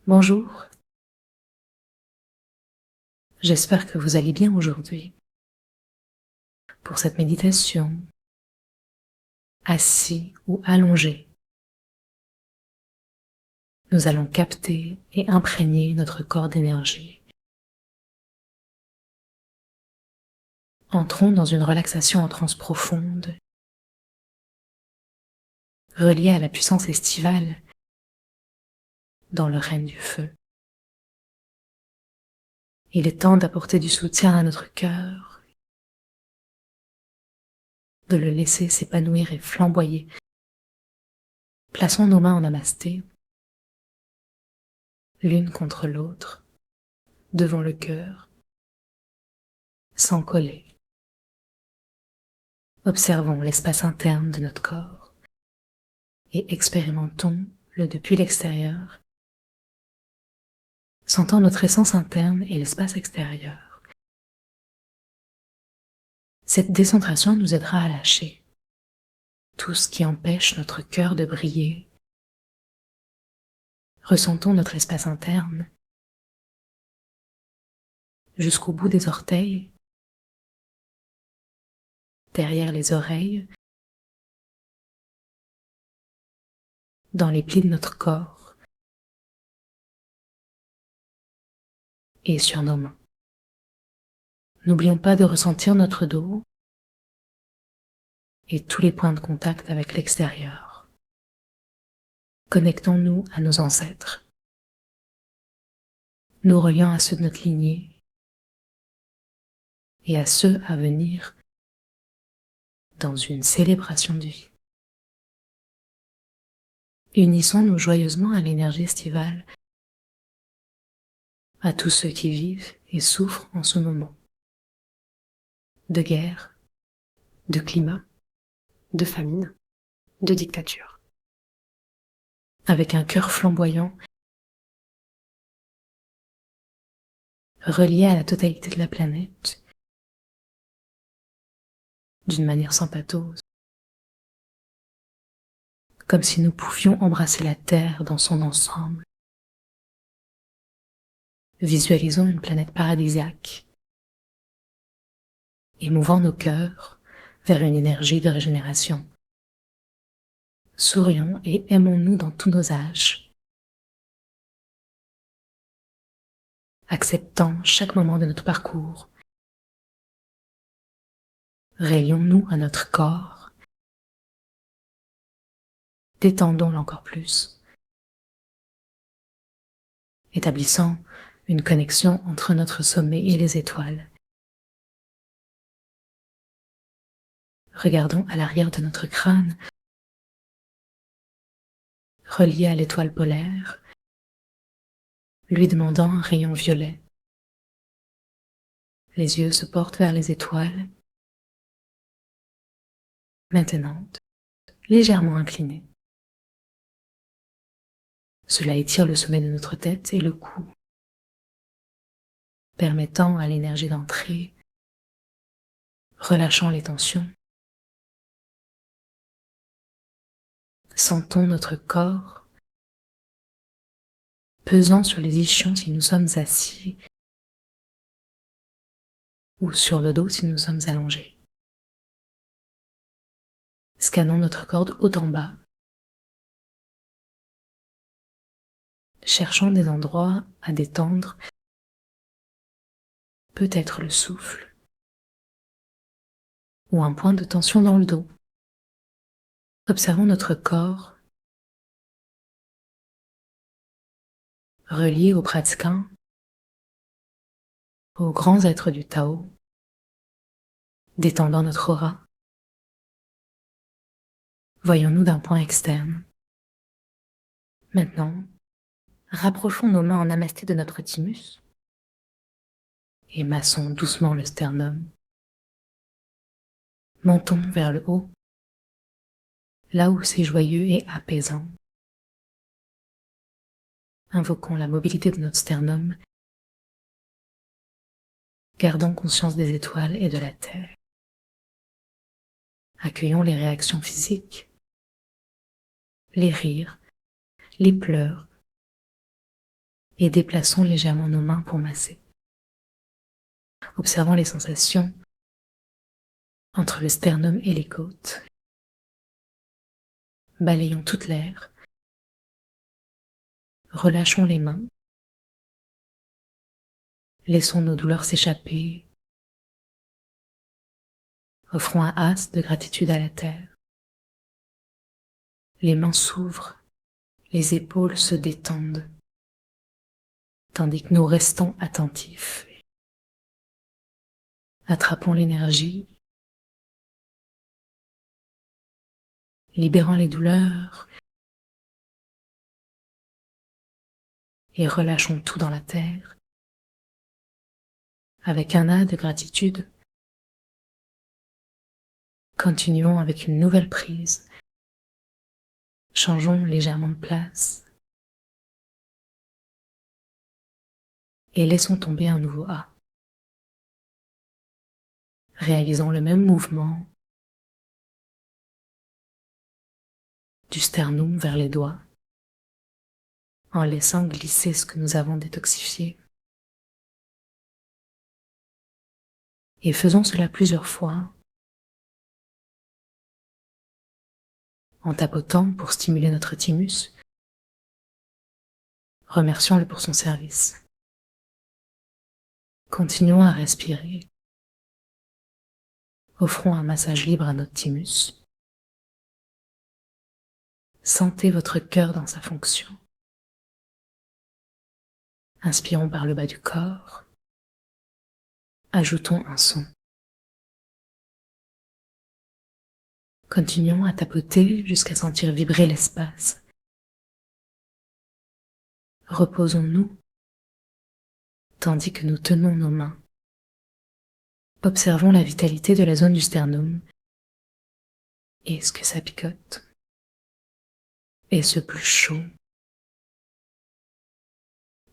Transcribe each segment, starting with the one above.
Bonjour, j'espère que vous allez bien aujourd'hui. Pour cette méditation, assis ou allongé, nous allons capter et imprégner notre corps d'énergie. Entrons dans une relaxation en transe profonde, reliée à la puissance estivale dans le règne du feu. Il est temps d'apporter du soutien à notre cœur, de le laisser s'épanouir et flamboyer. Plaçons nos mains en namasté, l'une contre l'autre, devant le cœur, sans coller. Observons l'espace interne de notre corps et expérimentons-le depuis l'extérieur, sentant notre essence interne et l'espace extérieur. Cette décentration nous aidera à lâcher tout ce qui empêche notre cœur de briller. Ressentons notre espace interne jusqu'au bout des orteils, derrière les oreilles, dans les plis de notre corps et sur nos mains. N'oublions pas de ressentir notre dos et tous les points de contact avec l'extérieur. Connectons-nous à nos ancêtres, nous reliant à ceux de notre lignée et à ceux à venir dans une célébration de vie. Unissons-nous joyeusement à l'énergie estivale, à tous ceux qui vivent et souffrent en ce moment. De guerre, de climat, de famine, de dictature. avec un cœur flamboyant, relié à la totalité de la planète, d'une manière sans pathos, comme si nous pouvions embrasser la Terre dans son ensemble. Visualisons une planète paradisiaque, émouvant nos cœurs vers une énergie de régénération. Sourions et aimons-nous dans tous nos âges, acceptant chaque moment de notre parcours. Rayons-nous à notre corps, détendons-le encore plus, établissant une connexion entre notre sommet et les étoiles. Regardons à l'arrière de notre crâne, relié à l'étoile polaire, lui demandant un rayon violet. Les yeux se portent vers les étoiles, maintenant légèrement inclinés. Cela étire le sommet de notre tête et le cou, permettant à l'énergie d'entrer, relâchant les tensions. Sentons notre corps pesant sur les ischions si nous sommes assis ou sur le dos si nous sommes allongés. Scannons notre corps de haut en bas, cherchant des endroits à détendre, peut-être le souffle ou un point de tension dans le dos. Observons notre corps relié aux pratiquants, aux grands êtres du Tao, détendant notre aura. Voyons-nous d'un point externe. Maintenant, rapprochons nos mains en namasté de notre thymus et massons doucement le sternum. Montons vers le haut, là où c'est joyeux et apaisant. Invoquons la mobilité de notre sternum. Gardons conscience des étoiles et de la terre. Accueillons les réactions physiques, les rires, les pleurs, et déplaçons légèrement nos mains pour masser. Observons les sensations entre le sternum et les côtes. Balayons toute l'air. Relâchons les mains. Laissons nos douleurs s'échapper. Offrons un as de gratitude à la terre. Les mains s'ouvrent, les épaules se détendent, tandis que nous restons attentifs. Attrapons l'énergie, libérant les douleurs et relâchons tout dans la terre. Avec un as de gratitude, continuons avec une nouvelle prise. Changeons légèrement de place et laissons tomber un nouveau A. Réalisons le même mouvement du sternum vers les doigts en laissant glisser ce que nous avons détoxifié. Et faisons cela plusieurs fois en tapotant pour stimuler notre thymus. Remercions-le pour son service. Continuons à respirer. Offrons un massage libre à notre thymus. Sentez votre cœur dans sa fonction. Inspirons par le bas du corps. Ajoutons un son. Continuons à tapoter jusqu'à sentir vibrer l'espace. Reposons-nous tandis que nous tenons nos mains. Observons la vitalité de la zone du sternum. Est-ce que ça picote? Est-ce plus chaud?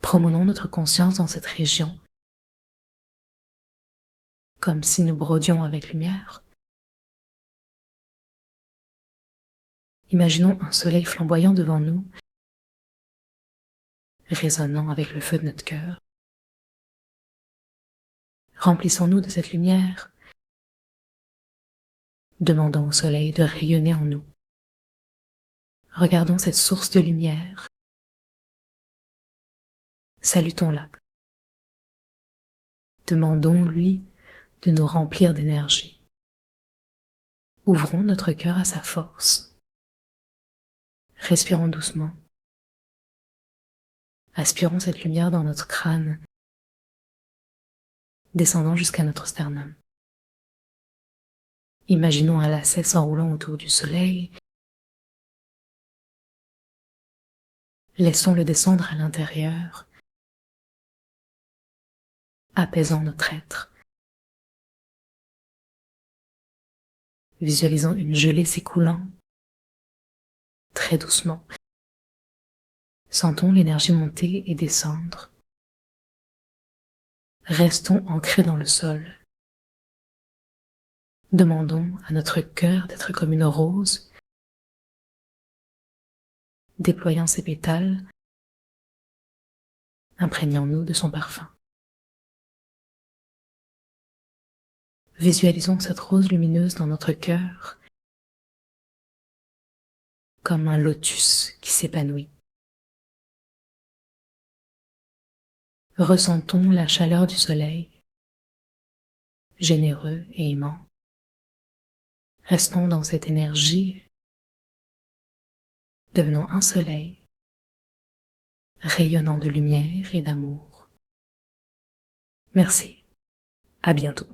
Promenons notre conscience dans cette région, comme si nous brodions avec lumière. Imaginons un soleil flamboyant devant nous, résonnant avec le feu de notre cœur. Remplissons-nous de cette lumière, demandons au soleil de rayonner en nous. Regardons cette source de lumière. Salutons-la. Demandons-lui de nous remplir d'énergie. Ouvrons notre cœur à sa force. Respirons doucement. Aspirons cette lumière dans notre crâne, descendant jusqu'à notre sternum. Imaginons un lacet s'enroulant autour du soleil. Laissons-le descendre à l'intérieur, apaisant notre être. Visualisons une gelée s'écoulant, très doucement. Sentons l'énergie monter et descendre. Restons ancrés dans le sol. Demandons à notre cœur d'être comme une rose, déployant ses pétales, imprégnons-nous de son parfum. Visualisons cette rose lumineuse dans notre cœur, comme un lotus qui s'épanouit. Ressentons la chaleur du soleil, généreux et aimant. Restons dans cette énergie, devenons un soleil, rayonnant de lumière et d'amour. Merci, à bientôt.